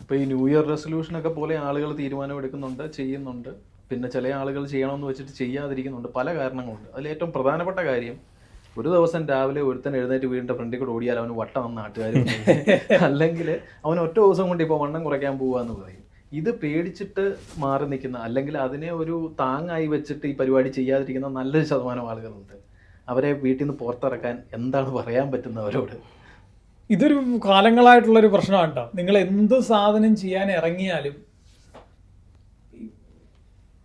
ഇപ്പോൾ ഈ new year റെസൊല്യൂഷനൊക്കെ പോലെ ആളുകൾ തീരുമാനമെടുക്കുന്നുണ്ട്, ചെയ്യുന്നുണ്ട്. പിന്നെ ചില ആളുകൾ ചെയ്യണമെന്ന് വെച്ചിട്ട് ചെയ്യാതിരിക്കുന്നുണ്ട്. പല കാരണങ്ങളുണ്ട്. അതിലേറ്റവും പ്രധാനപ്പെട്ട കാര്യം, ഒരു ദിവസം രാവിലെ ഒരുത്തൻ എഴുന്നേറ്റ് വീടിൻ്റെ ഫ്രണ്ടിൽ കൂടെ ഓടിയാൽ അവന് വട്ടം നാട്ടുകാർ അല്ലെങ്കിൽ അവൻ ഒറ്റ ദിവസം കൊണ്ട് ഇപ്പോൾ വണ്ണം കുറയ്ക്കാൻ പോവാന്ന് പറയും. ഇത് പേടിച്ചിട്ട് മാറി നിൽക്കുന്ന, അല്ലെങ്കിൽ അതിനെ ഒരു താങ്ങായി വെച്ചിട്ട് ഈ പരിപാടി ചെയ്യാതിരിക്കുന്ന നല്ലൊരു ശതമാനം ആളുകളുണ്ട്. അവരെ വീട്ടിൽ നിന്ന് പുറത്തിറക്കാൻ എന്താണ് പറയാൻ പറ്റുന്നവരോട്? ഇതൊരു കാലങ്ങളായിട്ടുള്ളൊരു പ്രശ്നമാണ് കേട്ടോ. നിങ്ങൾ എന്ത് സാധനം ചെയ്യാൻ ഇറങ്ങിയാലും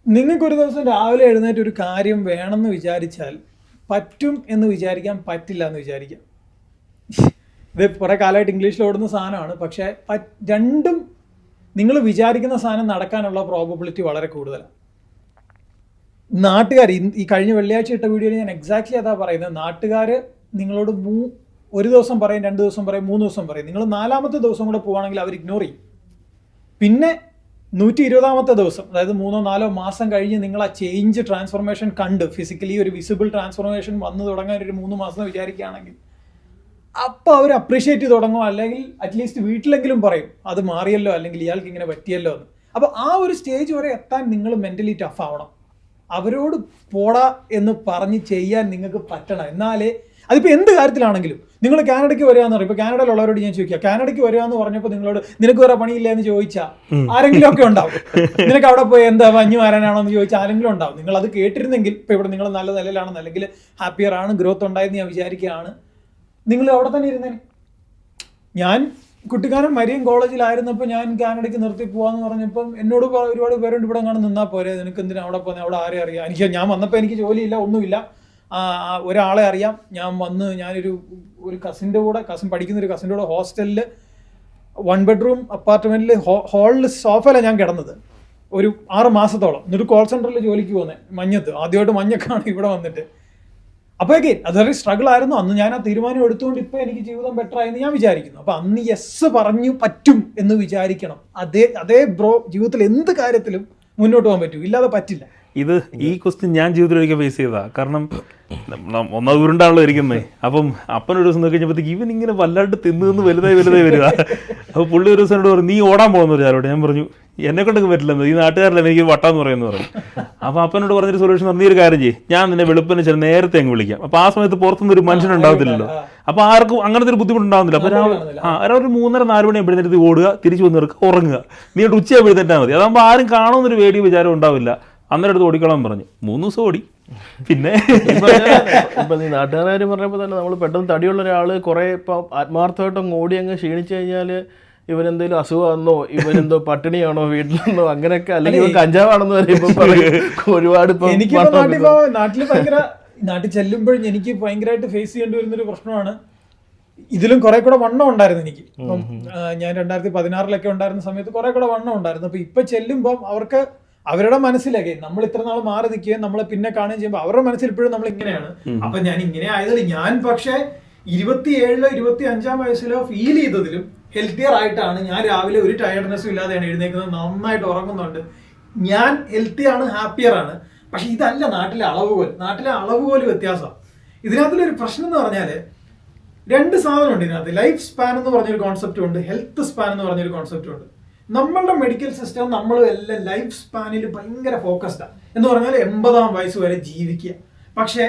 നിങ്ങൾക്കൊരു ദിവസം രാവിലെ എഴുന്നേറ്റ് ഒരു കാര്യം വേണമെന്ന് വിചാരിച്ചാൽ പറ്റും എന്ന് വിചാരിക്കാൻ പറ്റില്ല എന്ന് വിചാരിക്കാം. ഇത് കുറേ കാലമായിട്ട് ഇംഗ്ലീഷിൽ ഓടുന്ന സാധനമാണ്. പക്ഷേ രണ്ടും നിങ്ങൾ വിചാരിക്കുന്ന സാധനം നടക്കാനുള്ള പ്രോബബിലിറ്റി വളരെ കൂടുതലാണ്. നാട്ടുകാർ ഈ കഴിഞ്ഞ വെള്ളിയാഴ്ച ഇട്ട വീഡിയോയിൽ ഞാൻ എക്സാക്ട്ലി അതാ പറയുന്നത്. നാട്ടുകാർ നിങ്ങളോട് ഒരു ദിവസം പറയും, 2 ദിവസം പറയും, 3 ദിവസം പറയും. നിങ്ങൾ 4ാമത്തെ ദിവസം കൂടെ പോവുകയാണെങ്കിൽ അവർ ഇഗ്നോർ ചെയ്യും. പിന്നെ 120ാമത്തെ ദിവസം, അതായത് 3-4 മാസം കഴിഞ്ഞ് നിങ്ങൾ ആ ചേഞ്ച് ട്രാൻസ്ഫോർമേഷൻ കണ്ട് ഫിസിക്കലി ഒരു വിസിബിൾ ട്രാൻസ്ഫോർമേഷൻ വന്നു തുടങ്ങാൻ ഒരു 3 മാസം വിചാരിക്കുകയാണെങ്കിൽ അപ്പോൾ അവർ അപ്രീഷിയേറ്റ് ചെയ്ത് തുടങ്ങും. അല്ലെങ്കിൽ അറ്റ്ലീസ്റ്റ് വീട്ടിലെങ്കിലും പറയും അത് മാറിയല്ലോ, അല്ലെങ്കിൽ ഇയാൾക്ക് ഇങ്ങനെ പറ്റിയല്ലോ എന്ന്. അപ്പോൾ ആ ഒരു സ്റ്റേജ് വരെ എത്താൻ നിങ്ങൾ മെൻ്റലി ടഫ് ആവണം. അവരോട് പോടാ എന്ന് പറഞ്ഞ് ചെയ്യാൻ നിങ്ങൾക്ക് പറ്റണം. എന്നാലേ അതിപ്പോൾ എന്ത് കാര്യത്തിലാണെങ്കിലും. നിങ്ങൾ കാനഡയ്ക്ക് വരികയെന്ന് പറയും. ഇപ്പോൾ കാനഡയിലുള്ളവരോട് ഞാൻ ചോദിക്കുക, കാനഡയ്ക്ക് വരികയെന്ന് പറഞ്ഞപ്പോൾ നിങ്ങളോട് നിനക്ക് വേറെ പണിയില്ല എന്ന് ചോദിച്ചാൽ ആരെങ്കിലും ഒക്കെ ഉണ്ടാവും. നിനക്ക് അവിടെ പോയി എന്താ മഞ്ഞ് മാറാനാണോ എന്ന് ചോദിച്ചാൽ ആരെങ്കിലും ഉണ്ടാവും. നിങ്ങൾ അത് കേട്ടിരുന്നെങ്കിൽ ഇപ്പോൾ ഇവിടെ നിങ്ങൾ നല്ല നിലയിലാണെന്ന്, അല്ലെങ്കിൽ ഹാപ്പിയർ ആണ്, ഗ്രോത്ത് ഉണ്ടായെന്ന് ഞാൻ വിചാരിക്കുകയാണ്, നിങ്ങൾ അവിടെ തന്നെ ഇരുന്നേനെ. ഞാൻ കുട്ടിക്കാനം മരിയൻ കോളേജിലായിരുന്നപ്പോൾ ഞാൻ കാനഡയ്ക്ക് നിർത്തി പോകാമെന്ന് പറഞ്ഞപ്പം എന്നോട് ഒരുപാട് പേരുണ്ട് ഇവിടെ കാണാൻ നിന്നാൽ പോരെ, നിനക്ക് എന്തിനാ അവിടെ പോകുന്നത്, അവിടെ ആരെ അറിയാം. ഞാൻ വന്നപ്പോൾ എനിക്ക് ജോലിയില്ല, ഒന്നുമില്ല, ഒരാളെ അറിയാം. ഞാനൊരു കസിൻ്റെ കൂടെ, പഠിക്കുന്ന ഒരു കസിൻ്റെ കൂടെ ഹോസ്റ്റലിൽ 1 bedroom അപ്പാർട്ട്മെൻറ്റിൽ ഹാളിൽ സോഫയിലാണ് ഞാൻ കിടന്നത് ഒരു 6 മാസത്തോളം. എന്നിട്ട് കോൾ സെൻറ്ററിൽ ജോലിക്ക് പോകുന്നത് മഞ്ഞത്ത്. ആദ്യമായിട്ട് മഞ്ഞക്കാണ് ഇവിടെ വന്നിട്ട്. അപ്പോഴേക്കും അതൊരു സ്ട്രഗിൾ ആയിരുന്നു. അന്ന് ഞാൻ ആ തീരുമാനം എടുത്തുകൊണ്ട് ഇപ്പോൾ എനിക്ക് ജീവിതം ബെറ്റർ ആയെന്ന് ഞാൻ വിചാരിക്കുന്നു. അപ്പോൾ അന്ന് യെസ് പറഞ്ഞു പറ്റും എന്ന് വിചാരിക്കണം. അതേ ബ്രോ ജീവിതത്തിൽ എന്ത് കാര്യത്തിലും മുന്നോട്ട് പോകാൻ പറ്റും, ഇല്ലാതെ പറ്റില്ല. ഇത് ഈ ക്വസ്റ്റ്യൻ ഞാൻ ജീവിതത്തിൽ ഒരിക്കൽ ഫേസ് ചെയ്തതാണ്. കാരണം ഒന്നാമത് ഉരുണ്ടാണല്ലോ ഇരിക്കുന്നത്. അപ്പം അപ്പനൊരു ദിവസം നോക്കി കഴിഞ്ഞപ്പോഴത്തേക്ക് ഇവൻ ഇങ്ങനെ വല്ലാണ്ട് തിന്ന് വലുതായി വരിക. അപ്പോൾ പുള്ളി ഒരു ദിവസം എന്നോട് പറഞ്ഞു നീ ഓടാൻ പോകുന്ന ഒരു ചാരോട്. ഞാൻ പറഞ്ഞു എന്നെ കൊണ്ടൊക്കെ പറ്റില്ല, ഈ നാട്ടുകാരല്ല എനിക്ക് വട്ടാന്ന് പറയുമെന്ന് പറഞ്ഞു. അപ്പോൾ അപ്പനോട് പറഞ്ഞൊരു സൊല്യൂഷൻ പറഞ്ഞു, നീ ഒരു കാര്യം ചെയ്യും, ഞാൻ നിന്നെ വെളുപ്പിന് ചില നേരത്തെ അങ്ങ് വിളിക്കാം. അപ്പോൾ ആ സമയത്ത് പുറത്തുനിന്ന് ഒരു മനുഷ്യൻ ഉണ്ടാകത്തില്ലല്ലോ. അപ്പോൾ ആർക്കും അങ്ങനത്തെ ഒരു ബുദ്ധിമുട്ടുണ്ടാകുന്നില്ല. അപ്പോൾ ഒരു 3:30-4 മണി എഴുന്നേറ്റ് ഓടുക, തിരിച്ചു വന്ന് നിൽക്കുക, ഉറങ്ങുക. നീ ഉച്ചയായി എഴുന്നേറ്റാൽ മതി. അതാകുമ്പോൾ ആരും കാണുമെന്നൊരു പേടി വിചാരം ഉണ്ടാവില്ല. അന്നേരം അടുത്ത് ഓടിക്കോളാൻ പറഞ്ഞു. 3 ദിവസം ഓടി. പിന്നെ ഇപ്പം നീ നാട്ടുകാരും പറഞ്ഞപ്പോൾ തന്നെ നമ്മൾ പെട്ടെന്ന് തടിയുള്ള ഒരാൾ കുറേ ഇപ്പം ആത്മാർത്ഥമായിട്ടും ഓടി അങ്ങ് ക്ഷീണിച്ചു കഴിഞ്ഞാൽ ഇവനെന്തെങ്കിലും അസുഖമാണെന്നോ, ഇവനെന്തോ പട്ടിണിയാണോ വീട്ടിലെന്നോ, അങ്ങനെയൊക്കെ, അല്ലെങ്കിൽ ഇവൻ കഞ്ചാവാണെന്ന് പറയുമ്പോൾ ഒരുപാട് നാട്ടിൽ ചെല്ലുമ്പോഴും എനിക്ക് ഭയങ്കരമായിട്ട് ഫേസ് ചെയ്യേണ്ടി വരുന്നൊരു പ്രശ്നമാണ്. ഇതിലും കുറെ കൂടെ വണ്ണം ഉണ്ടായിരുന്നു എനിക്ക്. ഇപ്പം ഞാൻ 2016 ഉണ്ടായിരുന്ന സമയത്ത് കുറെ കൂടെ വണ്ണം ഉണ്ടായിരുന്നു. അപ്പൊ ഇപ്പൊ ചെല്ലുമ്പം അവർക്ക് അവരുടെ മനസ്സിലാക്കി നമ്മൾ ഇത്ര നാൾ മാറി നിൽക്കുകയും നമ്മളെ പിന്നെ കാണുകയും ചെയ്യുമ്പോൾ അവരുടെ മനസ്സിൽ ഇപ്പോഴും നമ്മൾ ഇങ്ങനെയാണ്. അപ്പൊ ഞാൻ ഇങ്ങനെ ആയതിൽ ഞാൻ പക്ഷേ 27-ലോ 25-ാം വയസ്സിലോ ഫീൽ ചെയ്തതിലും ഹെൽത്തിയർ ആയിട്ടാണ്. ഞാൻ രാവിലെ ഒരു ടയർഡ്നെസ്സും ഇല്ലാതെയാണ് എഴുന്നേക്കുന്നത്, നന്നായിട്ട് ഉറങ്ങുന്നുണ്ട്, ഞാൻ ഹെൽത്തിയാണ്, ഹാപ്പിയർ ആണ്. പക്ഷെ ഇതല്ല നാട്ടിലെ അളവുകോല് വ്യത്യാസം. ഇതിനകത്തുള്ളൊരു പ്രശ്നം എന്ന് പറഞ്ഞാൽ 2 സാധനമുണ്ട് ഇതിനകത്ത്. ലൈഫ് സ്പാൻ എന്ന് പറഞ്ഞൊരു കോൺസെപ്റ്റും ഉണ്ട്, ഹെൽത്ത് സ്പാൻ എന്ന് പറഞ്ഞൊരു കോൺസെപ്റ്റും ഉണ്ട്. നമ്മളുടെ മെഡിക്കൽ സിസ്റ്റം നമ്മളും എല്ലാം ലൈഫ് സ്പാനിൽ ഭയങ്കര ഫോക്കസ്ഡാണ്. എന്ന് പറഞ്ഞാൽ 80-ാം വയസ്സ് വരെ ജീവിക്കുക. പക്ഷെ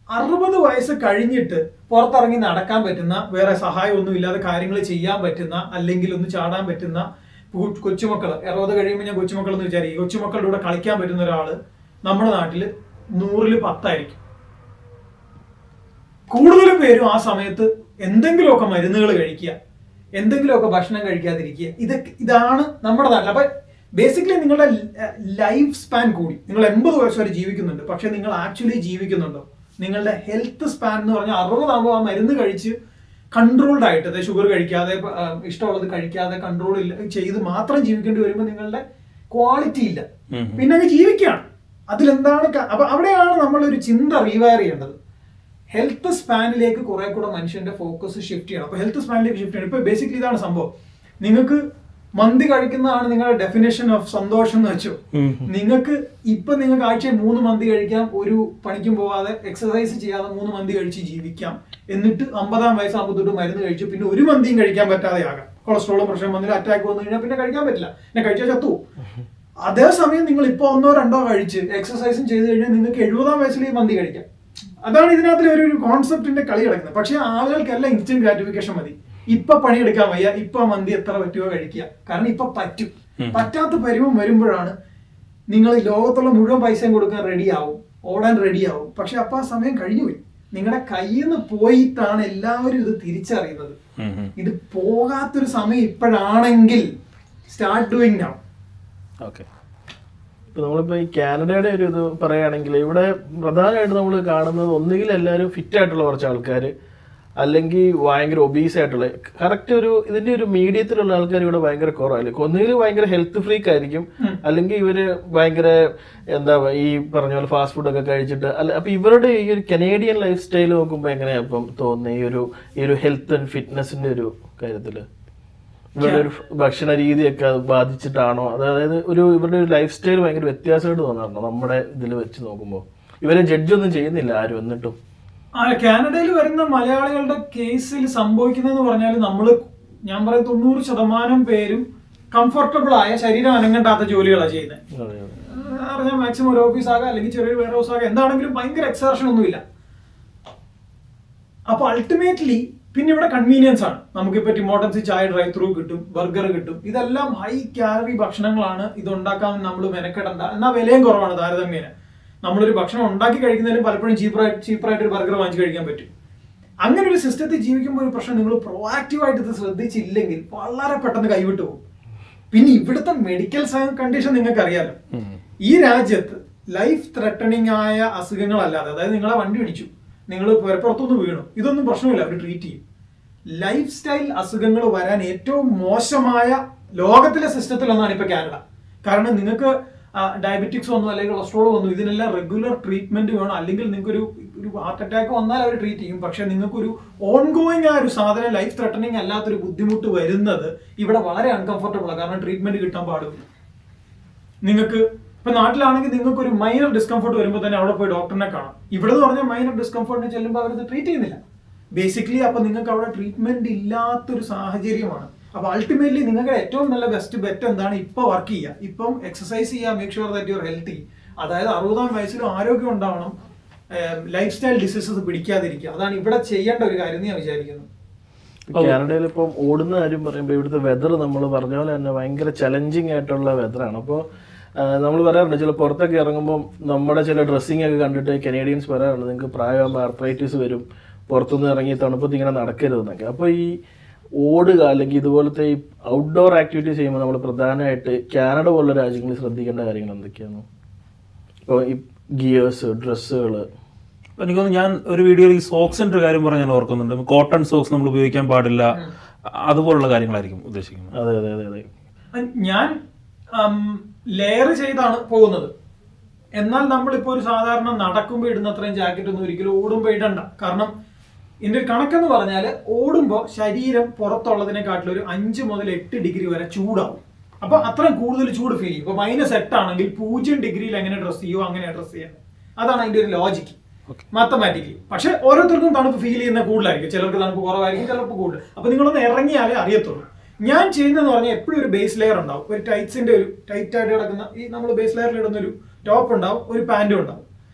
60 വയസ്സ് കഴിഞ്ഞിട്ട് പുറത്തിറങ്ങി നടക്കാൻ പറ്റുന്ന, വേറെ സഹായമൊന്നും ഇല്ലാതെ കാര്യങ്ങൾ ചെയ്യാൻ പറ്റുന്ന, അല്ലെങ്കിൽ ഒന്ന് ചാടാൻ പറ്റുന്ന കൊച്ചുമക്കൾ, 60 കഴിയുമ്പോൾ ഞാൻ കൊച്ചുമക്കൾ എന്ന് വിചാരിക്കും, കൊച്ചുമക്കളുടെ കൂടെ കളിക്കാൻ പറ്റുന്ന ഒരാള് നമ്മുടെ നാട്ടിൽ 100-ൽ 10 ആയിരിക്കും. കൂടുതലും പേരും ആ സമയത്ത് എന്തെങ്കിലുമൊക്കെ മരുന്നുകൾ കഴിക്കുക, എന്തെങ്കിലുമൊക്കെ ഭക്ഷണം കഴിക്കാതിരിക്കുക. ഇതാണ് നമ്മുടെ നാട്ടിൽ. അപ്പൊ ബേസിക്കലി നിങ്ങളുടെ ലൈഫ് സ്പാൻ കൂടി, നിങ്ങൾ 80 വയസ്സ് വരെ ജീവിക്കുന്നുണ്ട്, പക്ഷെ നിങ്ങൾ ആക്ച്വലി ജീവിക്കുന്നുണ്ടോ? നിങ്ങളുടെ ഹെൽത്ത് സ്പാൻ എന്ന് പറഞ്ഞാൽ 60 ആകുമ്പോൾ ആ മരുന്ന് കഴിച്ച് കൺട്രോൾഡ് ആയിട്ട്, അതായത് ഷുഗർ കഴിക്കാതെ, ഇഷ്ടമുള്ളത് കഴിക്കാതെ കൺട്രോൾ ചെയ്ത് മാത്രം ജീവിക്കേണ്ടി വരുമ്പോൾ നിങ്ങളുടെ ക്വാളിറ്റി ഇല്ല, പിന്നെ അങ്ങ് ജീവിക്കുകയാണ്. അതിലെന്താണ്? അപ്പൊ അവിടെയാണ് നമ്മളൊരു ചിന്ത റീവയർ ചെയ്യേണ്ടത്. ഹെൽത്ത് സ്പാനിലേക്ക് കുറെ കൂടെ മനുഷ്യന്റെ ഫോക്കസ് ഷിഫ്റ്റ് ചെയ്യണം. അപ്പൊ ഹെൽത്ത് സ്പാനിലേക്ക് ഷിഫ്റ്റ് ചെയ്യണം. ഇപ്പൊ ബേസിക്കലി ഇതാണ് സംഭവം. നിങ്ങൾക്ക് മന്തി കഴിക്കുന്നതാണ് നിങ്ങളുടെ ഡെഫിനേഷൻ ഓഫ് സന്തോഷം എന്ന് വെച്ചോ. നിങ്ങൾക്ക് ആഴ്ചയിൽ 3 മന്തി കഴിക്കാം, ഒരു പണിക്കും പോകാതെ എക്സസൈസ് ചെയ്യാതെ 3 മന്തി കഴിച്ച് ജീവിക്കാം. എന്നിട്ട് 50-ാം വയസ്സാകുമ്പോൾ തൊട്ട് മരുന്ന് കഴിച്ചു പിന്നെ ഒരു മന്തിയും കഴിക്കാൻ പറ്റാതെ ആകാം. കൊളസ്ട്രോളും പ്രശ്നം വന്നില്ല, അറ്റാക്ക് വന്നു കഴിഞ്ഞാൽ പിന്നെ കഴിക്കാൻ പറ്റില്ല, പിന്നെ കഴിച്ചാൽ ചത്തു. അതേസമയം നിങ്ങൾ ഇപ്പോൾ 1-2 കഴിച്ച് എക്സസൈസും ചെയ്ത് കഴിഞ്ഞാൽ നിങ്ങൾക്ക് 70-ാം വയസ്സിൽ ഈ മന്തി കഴിക്കാം. അതാണ് ഇതിനകത്ത് ഒരു കോൺസെപ്റ്റിന്റെ കളി കിടക്കുന്നത്. പക്ഷെ ആളുകൾക്കെല്ലാം ഇൻസ്റ്റന്റ് ഗ്രാറ്റിഫിക്കേഷൻ മതി. ഇപ്പൊ പണിയെടുക്കാൻ വയ്യ, ഇപ്പൊ മന്തി എത്ര പറ്റുമോ കഴിക്കുക, കാരണം ഇപ്പൊ പറ്റും. പറ്റാത്ത പരിവം വരുമ്പോഴാണ് നിങ്ങൾ ലോകത്തുള്ള മുഴുവൻ പൈസയും കൊടുക്കാൻ റെഡിയാവും, ഓടാൻ റെഡിയാവും. പക്ഷെ അപ്പൊ ആ സമയം കഴിഞ്ഞു പോയി, നിങ്ങളുടെ കയ്യിൽ നിന്ന് പോയിട്ടാണ് എല്ലാവരും ഇത് തിരിച്ചറിയുന്നത്. ഇത് പോകാത്തൊരു സമയം ഇപ്പോഴാണെങ്കിൽ സ്റ്റാർട്ട് ഡൂയിങ് നൗ. ഓക്കെ, ഇപ്പൊ നമ്മളിപ്പോ ഈ കാനഡയുടെ ഒരു ഇത് പറയുകയാണെങ്കിൽ ഇവിടെ പ്രധാനമായിട്ട് നമ്മൾ കാണുന്നത് ഒന്നുകിൽ എല്ലാവരും ഫിറ്റ് ആയിട്ടുള്ള കുറച്ച് ആൾക്കാർ, അല്ലെങ്കിൽ ഭയങ്കര ഒബീസ് ആയിട്ടുള്ള, കറക്റ്റ് ഒരു ഇതിന്റെ ഒരു മീഡിയത്തിലുള്ള ആൾക്കാർ ഇവിടെ ഭയങ്കര കുറവായിരിക്കും. ഒന്നുകിൽ ഭയങ്കര ഹെൽത്ത് ഫ്രീക്ക് ആയിരിക്കും, അല്ലെങ്കിൽ ഇവര് ഭയങ്കര എന്താ ഈ പറഞ്ഞ പോലെ ഫാസ്റ്റ് ഫുഡ് ഒക്കെ കഴിച്ചിട്ട് അപ്പൊ ഇവരുടെ ഈ ഒരു കനേഡിയൻ ലൈഫ് സ്റ്റൈൽ നോക്കുമ്പോൾ എങ്ങനെയാ ഇപ്പം തോന്നുന്നത് ഈ ഒരു ഹെൽത്ത് ആൻഡ് ഫിറ്റ്നസിന്റെ ഒരു കാര്യത്തില് ഇവരുടെ ഒരു ഭക്ഷണ രീതിയൊക്കെ അത് ബാധിച്ചിട്ടാണോ, അതായത് ഇവരുടെ ഒരു ലൈഫ് സ്റ്റൈൽ ഭയങ്കര വ്യത്യാസമായിട്ട് തോന്നാറുണ്ടോ നമ്മുടെ ഇതിൽ വെച്ച് നോക്കുമ്പോൾ? ഇവരെ ജഡ്ജൊന്നും ചെയ്യുന്നില്ല ആരും എന്നിട്ടും. കാനഡയിൽ വരുന്ന മലയാളികളുടെ കേസിൽ സംഭവിക്കുന്നതെന്ന് പറഞ്ഞാൽ ഞാൻ പറയും 90% പേരും കംഫർട്ടബിൾ ആയ ശരീരം അനങ്ങണ്ടാത്ത ജോലികളാണ് ചെയ്യുന്നത്. അറിയാം, മാക്സിമം ഒരു ഓഫീസ് ആകാം, അല്ലെങ്കിൽ ചെറിയൊരു വെയർ ഹൗസ് ആകാം, എന്താണെങ്കിലും ഭയങ്കര എക്സർഷൻ ഒന്നുമില്ല. അപ്പൊ അൾട്ടിമേറ്റ്ലി പിന്നെ ഇവിടെ കൺവീനിയൻസ് ആണ്. നമുക്കിപ്പോ ടിമോട്ടൻസി ചായ ഡ്രൈവ് ത്രൂ കിട്ടും, ബർഗർ കിട്ടും. ഇതെല്ലാം ഹൈ കാലറി ഭക്ഷണങ്ങളാണ്. ഇത് ഉണ്ടാക്കാൻ നമ്മൾ മെനക്കെടണ്ട, എന്നാൽ വിലയും കുറവാണ് താരതമ്യേന. നമ്മളൊരു ഭക്ഷണം ഉണ്ടാക്കി കഴിക്കുന്നതിലും പലപ്പോഴും ചീപ്പറായിട്ട് ഒരു ബർഗർ വാങ്ങിച്ച് കഴിക്കാൻ പറ്റും. അങ്ങനെ ഒരു സിസ്റ്റത്തിൽ ജീവിക്കുമ്പോൾ ഒരു പ്രശ്നം, നിങ്ങൾ പ്രോആക്റ്റീവായിട്ട് ഇത് ശ്രദ്ധിച്ചില്ലെങ്കിൽ വളരെ പെട്ടെന്ന് കൈവിട്ടു പോകും. പിന്നെ ഇവിടുത്തെ മെഡിക്കൽ കണ്ടീഷൻ നിങ്ങൾക്ക് അറിയാലോ. ഈ രാജ്യത്ത് ലൈഫ് ത്രെട്ടണിങ് ആയ അസുഖങ്ങളല്ലാതെ, അതായത് നിങ്ങളെ വണ്ടി ഇടിച്ചു, നിങ്ങൾ പുറത്തുനിന്ന് വീണു, ഇതൊന്നും പ്രശ്നമില്ല, അവർ ട്രീറ്റ് ചെയ്യും. ലൈഫ് സ്റ്റൈൽ അസുഖങ്ങൾ വരാൻ ഏറ്റവും മോശമായ ലോകത്തിലെ സിസ്റ്റത്തിലൊന്നാണ് ഇപ്പൊ കാനഡ. കാരണം നിങ്ങൾക്ക് ഡയബറ്റിക്സ് ഒന്നും അല്ലെങ്കിൽ കൊളസ്ട്രോൾ ഒന്നും, ഇതിനെല്ലാം റെഗുലർ ട്രീറ്റ്മെന്റ് വേണം. അല്ലെങ്കിൽ നിങ്ങൾക്ക് ഒരു ഹാർട്ട് അറ്റാക്ക് വന്നാൽ അവർ ട്രീറ്റ് ചെയ്യും. പക്ഷെ നിങ്ങൾക്കൊരു ഓൺഗോയിങ് ആ ഒരു സാധനം, ലൈഫ് ത്രെട്ടണിങ് അല്ലാത്തൊരു ബുദ്ധിമുട്ട് വരുന്നത് ഇവിടെ വളരെ അൺകംഫർട്ടബിൾ ആണ്. കാരണം ട്രീറ്റ്മെന്റ് കിട്ടാൻ പാടില്ല. നിങ്ങൾക്ക് ഇപ്പൊ നാട്ടിലാണെങ്കിൽ നിങ്ങൾക്ക് ഒരു മൈനർ ഡിസ്കംഫർട്ട് വരുമ്പോൾ തന്നെ അവിടെ പോയി ഡോക്ടറിനെ കാണാം. ഇവിടെ എന്ന് പറഞ്ഞാൽ മൈനർ ഡിസ്കംഫർട്ടിന് ചെല്ലുമ്പോൾ അവരത് ട്രീറ്റ് ചെയ്യുന്നില്ല ബേസിക്കലി. അപ്പൊ നിങ്ങൾക്ക് അവിടെ ട്രീറ്റ്മെന്റ് ഇല്ലാത്തൊരു സാഹചര്യമാണ്. അപ്പൊ അൾട്ടിമേറ്റ്ലി നിങ്ങളുടെ ഏറ്റവും നല്ല ബെസ്റ്റ് ബെറ്റ് എന്താണ്? ഇപ്പൊ വർക്ക് ചെയ്യുക, ഇപ്പം എക്സസൈസ് ചെയ്യുക, make sure that you are healthy. അതായത് 60-ാം വയസ്സിലും ആരോഗ്യം ഉണ്ടാവണം, ലൈഫ് സ്റ്റൈൽ ഡിസീസസ് പിടിക്കാതിരിക്കുക. അതാണ് ഇവിടെ ചെയ്യേണ്ട ഒരു കാര്യം എന്ന് ഞാൻ വിചാരിക്കുന്നു. കാനഡയിൽ ഇപ്പം ഓടുന്ന കാര്യം പറയുമ്പോൾ ഇവിടുത്തെ വെതർ നമ്മൾ പറഞ്ഞ പോലെ തന്നെ ഭയങ്കര ചലഞ്ചിങ് ആയിട്ടുള്ള വെതറാണ്. അപ്പോൾ നമ്മൾ പറയാറുണ്ട് ചില പുറത്തൊക്കെ ഇറങ്ങുമ്പോൾ നമ്മുടെ ചില ഡ്രസ്സിങ് ഒക്കെ കണ്ടിട്ട് കനേഡിയൻസ് പറയാറുണ്ട് നിങ്ങൾക്ക് പ്രായമാകുമ്പോൾ ആർത്രൈറ്റിസ് വരും, പുറത്തുനിന്ന് ഇറങ്ങി തണുപ്പത്ത് ഇങ്ങനെ നടക്കരുതെന്നൊക്കെ. അപ്പോൾ ഈ ഓടുക അല്ലെങ്കിൽ ഇതുപോലത്തെ ഈ ഔട്ട്ഡോർ ആക്ടിവിറ്റീസ് ചെയ്യുമ്പോൾ നമ്മൾ പ്രധാനമായിട്ട് കാനഡ പോലുള്ള രാജ്യങ്ങളിൽ ശ്രദ്ധിക്കേണ്ട കാര്യങ്ങൾ എന്തൊക്കെയാണ്? ഇപ്പോൾ ഈ ഗിയേഴ്സ്, ഡ്രസ്സുകൾ. എനിക്കൊന്ന് ഞാൻ ഒരു വീഡിയോയിൽ ഈ സോക്സിന്റെ ഒരു കാര്യം പറഞ്ഞാൽ ഓർക്കുന്നുണ്ട്. കോട്ടൺ സോക്സ് നമ്മൾ ഉപയോഗിക്കാൻ പാടില്ല, അതുപോലുള്ള കാര്യങ്ങളായിരിക്കും ഉദ്ദേശിക്കുന്നത്. അതെ അതെ അതെ അതെ. ഞാൻ ലെയർ ചെയ്താണ് പോകുന്നത്. എന്നാൽ നമ്മളിപ്പോൾ ഒരു സാധാരണ നടക്കുമ്പോൾ ഇടുന്ന അത്രയും ജാക്കറ്റ് ഒന്നും ഒരിക്കലും ഓടുമ്പോൾ ഇടണ്ട. കാരണം ഇതിന്റെ ഒരു കണക്കെന്ന് പറഞ്ഞാൽ ഓടുമ്പോൾ ശരീരം പുറത്തുള്ളതിനെക്കാട്ടിലും ഒരു 5 മുതൽ 8 ഡിഗ്രി വരെ ചൂടാവും. അപ്പൊ അത്രയും കൂടുതൽ ചൂട് ഫീൽ ചെയ്യും. ഇപ്പൊ -8 ആണെങ്കിൽ 0 ഡിഗ്രിയിൽ എങ്ങനെ ഡ്രസ് ചെയ്യോ അങ്ങനെ ഡ്രസ് ചെയ്യാൻ. അതാണ് അതിന്റെ ഒരു ലോജിക്ക് മാത്തമാറ്റിക്കലി. പക്ഷെ ഓരോരുത്തർക്കും തണുപ്പ് ഫീൽ ചെയ്യുന്ന കൂടുതലായിരിക്കും. ചിലർക്ക് തണുപ്പ് കുറവായിരിക്കും, ചിലർക്ക് കൂടുതൽ. അപ്പൊ നിങ്ങളൊന്ന് ഇറങ്ങിയാലേ അറിയത്തുള്ളൂ. ഞാൻ ചെയ്യുന്നതെന്ന് പറഞ്ഞാൽ എപ്പോഴും ഒരു ബേസ് ലെയർ ഉണ്ടാവും. ഒരു ടൈറ്റ്സിന്റെ ഒരു ടൈറ്റ് ആയിട്ട് കിടക്കുന്ന ഈ നമ്മൾ ബേസ് ലെയറിൽ ഇടുന്ന ഒരു ടോപ്പ് ഉണ്ടാവും, ഒരു പാന്റും ഉണ്ടാവും.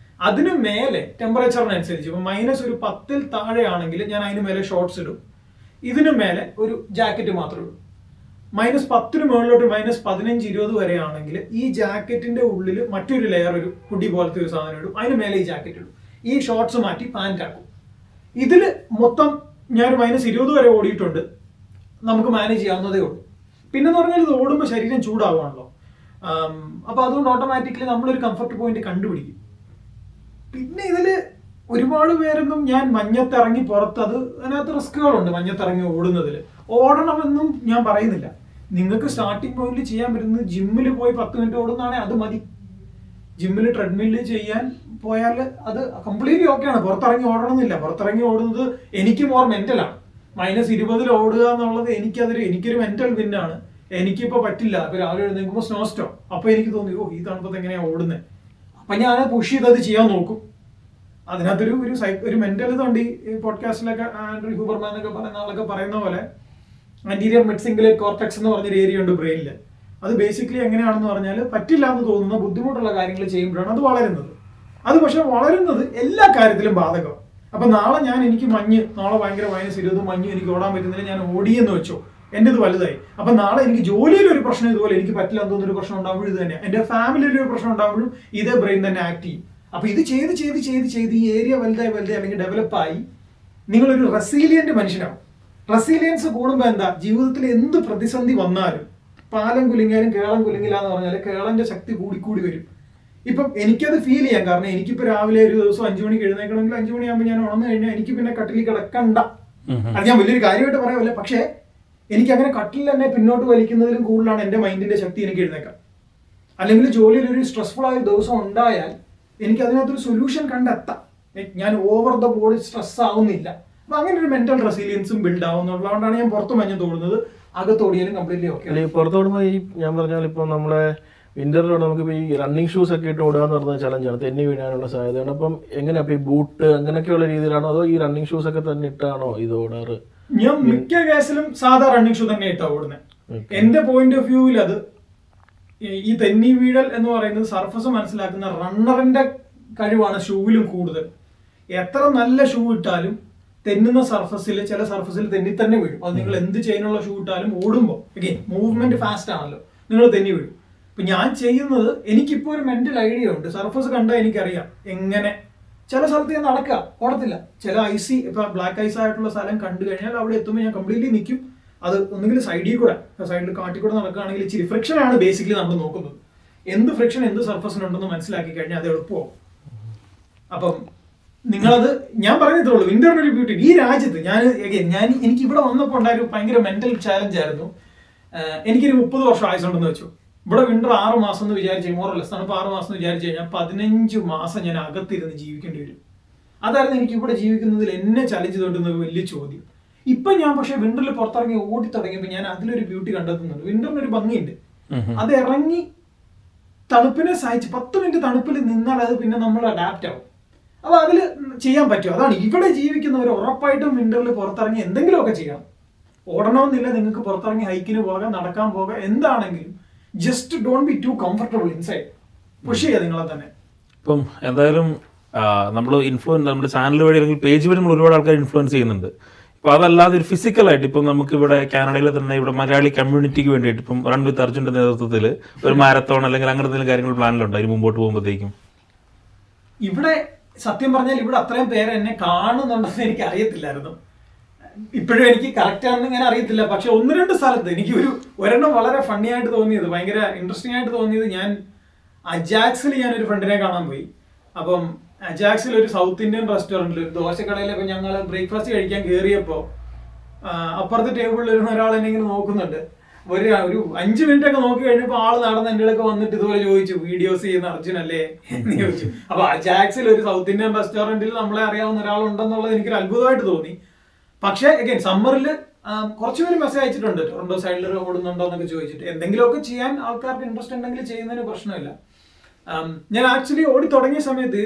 അതിന് മേലെ ടെമ്പറേച്ചറിനനുസരിച്ച് ഇപ്പൊ -10 താഴെ ആണെങ്കിൽ ഞാൻ അതിന് മേലെ ഷോർട്സ് ഇടും. ഇതിന് മേലെ ഒരു ജാക്കറ്റ് മാത്രം ഇടും. -10 മുകളിലോട്ട് -15-20 വരെ ആണെങ്കിൽ ഈ ജാക്കറ്റിന്റെ ഉള്ളിൽ മറ്റൊരു ലെയർ, ഒരു ഹുഡി പോലത്തെ ഒരു സാധനം ഇടും. അതിന് മേലെ ഈ ജാക്കറ്റ് ഇടും. ഈ ഷോർട്സ് മാറ്റി പാന്റ് ആക്കും. ഇതിൽ മൊത്തം ഞാൻ -20 വരെ ഓടിയിട്ടുണ്ട്. നമുക്ക് മാനേജ് ചെയ്യാവുന്നതേ ഉള്ളൂ. പിന്നെന്ന് പറഞ്ഞാൽ ഇത് ഓടുമ്പോൾ ശരീരം ചൂടാവുകയാണല്ലോ. അപ്പൊ അതുകൊണ്ട് ഓട്ടോമാറ്റിക്കലി നമ്മളൊരു കംഫർട്ട് പോയിന്റ് കണ്ടുപിടിക്കും. പിന്നെ ഇതില് ഒരുപാട് പേരൊന്നും ഞാൻ മഞ്ഞത്തിറങ്ങി പുറത്ത്, അതിനകത്ത് റിസ്കുകളുണ്ട് മഞ്ഞത്തിറങ്ങി ഓടുന്നതിൽ. ഓടണമെന്നും ഞാൻ പറയുന്നില്ല. നിങ്ങൾക്ക് സ്റ്റാർട്ടിംഗ് പോയിന്റിൽ ചെയ്യാൻ പറ്റുന്നത് ജിമ്മിൽ പോയി 10 മിനിറ്റ് ഓടുന്നതാണെങ്കിൽ അത് മതി. ജിമ്മിൽ ട്രെഡ്മില്ല് ചെയ്യാൻ പോയാൽ അത് കംപ്ലീറ്റ്ലി ഓക്കെയാണ്. പുറത്തിറങ്ങി ഓടണമെന്നില്ല. പുറത്തിറങ്ങി ഓടുന്നത് എനിക്ക് മോർ മെന്റലാണ്. -20 ഓടുക എന്നുള്ളത് എനിക്കൊരു മെന്റൽ വിന്നാണ്. എനിക്കിപ്പോ പറ്റില്ല. അപ്പൊ രാവിലെ എഴുന്നേൽക്കുമ്പോൾ സ്നോ സ്റ്റോം. അപ്പൊ എനിക്ക് തോന്നി, ഈ തണുപ്പത്ത് എങ്ങനെയാ ഓടുന്നത്. അപ്പൊ ഞാൻ പുഷ് ചെയ്തത് ചെയ്യാൻ നോക്കും. അതിനകത്തൊരു മെന്റൽ ഇതുണ്ട്. ഈ പോഡ്കാസ്റ്റിലൊക്കെ ആൻഡ്രൂ ഹ്യൂബർമാൻ എന്നൊക്കെ പറയുന്ന ആളൊക്കെ പറയുന്ന പോലെ ആന്റീരിയർ മിഡ് സിംഗുലേറ്റ് കോർട്ടക്സ് എന്ന് പറഞ്ഞൊരു ഏരിയ ഉണ്ട് ബ്രെയിനിൽ. അത് ബേസിക്കലി എങ്ങനെയാണെന്ന് പറഞ്ഞാൽ പറ്റില്ല എന്ന് തോന്നുന്ന ബുദ്ധിമുട്ടുള്ള കാര്യങ്ങൾ ചെയ്യുമ്പോഴാണ് അത് വളരുന്നത്. അത് പക്ഷെ വളരുന്നത് എല്ലാ കാര്യത്തിലും ബാധകം. അപ്പൊ നാളെ എനിക്ക് നാളെ ഭയങ്കര -20 മഞ്ഞ്, എനിക്ക് ഓടാൻ പറ്റുന്നില്ല, ഞാൻ ഓടിയെന്ന് വെച്ചോ, എൻ്റെ ഇത് വലുതായി. അപ്പൊ നാളെ എനിക്ക് ജോലിയിൽ ഒരു പ്രശ്നം ഇതുപോലെ എനിക്ക് പറ്റില്ല എന്ന് തോന്നുന്നൊരു പ്രശ്നം ഉണ്ടാകുമ്പോഴും ഇത് തന്നെയാണ്, എൻ്റെ ഫാമിലിയിൽ ഒരു പ്രശ്നം ഉണ്ടാകുമ്പോഴും ഇതേ ബ്രെയിൻ തന്നെ ആക്ട് ചെയ്യും. അപ്പൊ ഇത് ചെയ്ത് ചെയ്ത് ചെയ്ത് ചെയ്ത് ഈ ഏരിയ വലുതായി അല്ലെങ്കിൽ ഡെവലപ്പായി നിങ്ങളൊരു റെസീലിയന്റ് മനുഷ്യനാവും. റെസീലിയൻസ് കൂടുമ്പോൾ എന്താ, ജീവിതത്തിൽ എന്ത് പ്രതിസന്ധി വന്നാലും പാലം കുലുങ്ങിയാലും കേളം കുലുങ്ങില്ല എന്ന് പറഞ്ഞാൽ കേളന്റെ ശക്തി കൂടിക്കൂടി വരും. ഇപ്പം എനിക്കത് ഫീൽ ചെയ്യാം. കാരണം എനിക്കിപ്പോ രാവിലെ ഒരു ദിവസം 5 മണിക്ക് എഴുന്നേക്കണമെങ്കിൽ 5 മണിയാകുമ്പോൾ ഞാൻ ഉണർന്നു കഴിഞ്ഞാൽ എനിക്ക് പിന്നെ കട്ടിലിൽ കിടക്കണ്ട. അത് ഞാൻ വലിയൊരു കാര്യമായിട്ട് പറയാമല്ല, പക്ഷേ എനിക്ക് അങ്ങനെ കട്ടിൽ തന്നെ പിന്നോട്ട് വലിക്കുന്നതിലും കൂടുതലാണ് എൻ്റെ മൈൻഡിന്റെ ശക്തി എനിക്ക് എഴുന്നേക്കാം. അല്ലെങ്കിൽ ജോലിയിൽ ഒരു സ്ട്രെസ്ഫുൾ ആയ ദിവസം ഉണ്ടായാൽ എനിക്ക് അതിനകത്തൊരു സൊല്യൂഷൻ കണ്ടെത്താം. ഞാൻ ഓവർ ദ ബോഡി സ്ട്രെസ് ആവുന്നില്ല. അപ്പൊ അങ്ങനെ ഒരു മെന്റൽ റെസീലിയൻസും ബിൽഡ് ആവുന്നുള്ളതുകൊണ്ടാണ് ഞാൻ പുറത്ത് മഞ്ഞ് തോന്നുന്നത്, അകത്തോടിയാലും കംപ്ലീറ്റ്ലി ഓക്കെ. പുറത്തോടുമ്പോൾ ഈ ഞാൻ പറഞ്ഞാൽ ഇപ്പൊ നമ്മളെ വിന്ററിലൂടെ നമുക്ക് ഈ റണ്ണിങ് ഷൂസ് ഒക്കെ ഇട്ട് ഓടുക എന്ന് പറഞ്ഞ ചലഞ്ചാണ്, തെന്നി വീഴാനുള്ള സാധ്യതയാണ്. അപ്പം എങ്ങനെയാ ഈ ബൂട്ട് അങ്ങനെയൊക്കെയുള്ള രീതിയിലാണോ അതോ ഈ റണ്ണിങ് ഷൂസ് ഒക്കെ തന്നെ ഇട്ടാണോ ഇത് ഓടാറ്? ഞാൻ മിക്ക കേസിലും സാധാ റണ്ണിങ് ഷൂ തന്നെ ഇട്ടാ ഓടുന്നത്. എന്റെ പോയിന്റ് ഓഫ് വ്യൂവിൽ അത് ഈ തെന്നി വീഴൽ എന്ന് പറയുന്നത് സർഫസ് മനസ്സിലാക്കുന്ന റണ്ണറിന്റെ കഴിവാണ് ഷൂവിലും കൂടുതൽ. എത്ര നല്ല ഷൂ ഇട്ടാലും തെന്നുന്ന സർഫസിൽ ചില സർഫസിൽ തെന്നി തന്നെ വീഴും. അത് നിങ്ങൾ എന്ത് ചെയ്യാനുള്ള ഷൂ ഇട്ടാലും ഓടുമ്പോൾ മൂവ്മെന്റ് ഫാസ്റ്റ് ആണല്ലോ, നിങ്ങൾ തെന്നി വീഴും. ഇപ്പൊ ഞാൻ ചെയ്യുന്നത്, എനിക്കിപ്പോ ഒരു മെന്റൽ ഐഡിയ ഉണ്ട്. സർഫസ് കണ്ടാൽ എനിക്കറിയാം എങ്ങനെ ചില സ്ഥലത്ത് ഞാൻ നടക്കുക ഓടത്തില്ല. ചില ഐസി ഇപ്പൊ ബ്ലാക്ക് ഐസ് ആയിട്ടുള്ള സ്ഥലം കണ്ടു കഴിഞ്ഞാൽ അവിടെ എത്തുമ്പോൾ ഞാൻ കംപ്ലീറ്റ്ലി നിൽക്കും. അത് ഒന്നുകിൽ സൈഡിൽ കൂടെ കാട്ടിൽ കൂടെ നടക്കുകയാണെങ്കിൽ ഇച്ചിരി ഫ്രിക്ഷൻ ആണ് ബേസിക്കലി നമ്മൾ നോക്കുന്നത്. എന്ത് ഫ്രിക്ഷൻ എന്ത് സർഫസിനുണ്ടെന്ന് മനസ്സിലാക്കി കഴിഞ്ഞാൽ അത് എളുപ്പമാവും. അപ്പം നിങ്ങളത് ഞാൻ പറഞ്ഞതേ ഉള്ളൂ, വിന്ററിന്റെ ഒരു ബ്യൂട്ടി. ഈ രാജ്യത്ത് എനിക്ക് ഇവിടെ വന്നപ്പോൾ ഉണ്ടായൊരു ഭയങ്കര മെന്റൽ ചാലഞ്ച് ആയിരുന്നു. എനിക്കൊരു 30 വർഷം ആയുസുണ്ടെന്ന് വെച്ചു. ഇവിടെ വിന്റർ 6 മാസം എന്ന് വിചാരിച്ചു, മോറലെസ് തണുപ്പ് 6 മാസം എന്ന് വിചാരിച്ചു കഴിഞ്ഞാൽ 15 മാസം ഞാൻ അകത്തിരുന്ന് ജീവിക്കേണ്ടി വരും. അതായിരുന്നു എനിക്ക് ഇവിടെ ജീവിക്കുന്നതിൽ എന്നെ ചലഞ്ച് ചെയ്തുകൊണ്ടിരുന്ന വലിയ ചോദ്യം. ഇപ്പൊ ഞാൻ പക്ഷെ വിന്ററിൽ പുറത്തിറങ്ങി ഓടി തുടങ്ങിയപ്പോൾ ഞാൻ അതിലൊരു ബ്യൂട്ടി കണ്ടെത്തുന്നുണ്ട്. വിന്ററിന് ഒരു ഭംഗിയുണ്ട്. അത് ഇറങ്ങി തണുപ്പിനെ സഹിച്ച് 10 മിനിറ്റ് തണുപ്പിൽ നിന്നാൽ അത് പിന്നെ നമ്മൾ അഡാപ്റ്റ് ആവും. അപ്പൊ അതിൽ ചെയ്യാൻ പറ്റും. അതാണ് ഇവിടെ ജീവിക്കുന്നവർ ഉറപ്പായിട്ടും വിന്ററിൽ പുറത്തിറങ്ങി എന്തെങ്കിലുമൊക്കെ ചെയ്യണം. ഓടണമെന്നില്ല, നിങ്ങൾക്ക് പുറത്തിറങ്ങി ഹൈക്കിന് പോകാം, നടക്കാൻ പോകാം, എന്താണെങ്കിലും just don't be too comfortable inside. Push ചെയ്യുക നിങ്ങളെ തന്നെ. ഇപ്പം എന്തായാലും നമ്മുടെ ചാനൽ വഴി അല്ലെങ്കിൽ പേജ് വഴി നമ്മൾ ഒരുപാട് ആൾക്കാർ ഇൻഫ്ലുവൻസ് ചെയ്യുന്നുണ്ട്. ഇപ്പൊ അതല്ലാതെ ഒരു ഫിസിക്കലായിട്ട് ഇപ്പം നമുക്ക് ഇവിടെ കാനഡയിൽ തന്നെ ഇവിടെ മലയാളി കമ്മ്യൂണിറ്റിക്ക് വേണ്ടിയിട്ട് ഇപ്പം റൺ വിത്ത് അർജുന്റെ നേതൃത്വത്തിൽ ഒരു മാരത്തോൺ അല്ലെങ്കിൽ അങ്ങനെ എന്തെങ്കിലും കാര്യങ്ങൾ പ്ലാനിലുണ്ടോ അതിന് മുമ്പോട്ട് പോകുമ്പോഴത്തേക്കും? ഇവിടെ സത്യം പറഞ്ഞാൽ ഇവിടെ അത്രയും പേര് എന്നെ കാണുന്നുണ്ടെന്ന് എനിക്ക് അറിയത്തില്ലായിരുന്നു. ഇപ്പോഴും എനിക്ക് കറക്റ്റ് ആണെന്ന് ഞാൻ അറിയത്തില്ല. പക്ഷെ 1-2 സ്ഥലത്ത് എനിക്ക് ഒരെണ്ണം വളരെ ഫണ്ണി ആയിട്ട് തോന്നിയത്, ഭയങ്കര ഇൻട്രസ്റ്റിംഗ് ആയിട്ട് തോന്നിയത്, ഞാൻ അജാക്സിൽ ഞാനൊരു ഫ്രണ്ടിനെ കാണാൻ പോയി. അപ്പം അജാക്സിൽ ഒരു സൗത്ത് ഇന്ത്യൻ റെസ്റ്റോറൻറ്റിൽ ഒരു ദോശക്കടയിൽ ഇപ്പം ഞങ്ങൾ ബ്രേക്ക്ഫാസ്റ്റ് കഴിക്കാൻ കയറിയപ്പോൾ അപ്പുറത്തെ ടേബിളിൽ ഇരുന്ന ഒരാൾ എന്നെ ഇങ്ങനെ നോക്കുന്നുണ്ട്. ഒരു 5 മിനിറ്റ് ഒക്കെ നോക്കി കഴിഞ്ഞപ്പോൾ ആള് നടന്ന് എൻ്റെ അടുക്ക വന്നിട്ട് ഇതുപോലെ ചോദിച്ചു, വീഡിയോസ് ചെയ്യുന്ന അർജുൻ അല്ലേ എന്ന് ചോദിച്ചു. അപ്പൊ അജാക്സിൽ ഒരു സൗത്ത് ഇന്ത്യൻ റെസ്റ്റോറൻറ്റിൽ നമ്മളെ അറിയാവുന്ന ഒരാളുണ്ടെന്നുള്ളത് എനിക്കൊരു അത്ഭുതമായിട്ട് തോന്നി. പക്ഷേ അഗൈൻ സമ്മറിൽ കുറച്ചുപേര് മെസ്സേജ് അയച്ചിട്ടുണ്ട്, ടൊറന്റോ സൈഡിൽ ഓടുന്നുണ്ടോ എന്നൊക്കെ ചോദിച്ചിട്ട്. എന്തെങ്കിലുമൊക്കെ ചെയ്യാൻ ആൾക്കാർക്ക് ഇൻട്രസ്റ്റ് ഉണ്ടെങ്കിൽ ചെയ്യുന്നതിന് പ്രശ്നമില്ല. ഞാൻ ആക്ച്വലി ഓടി തുടങ്ങിയ സമയത്ത്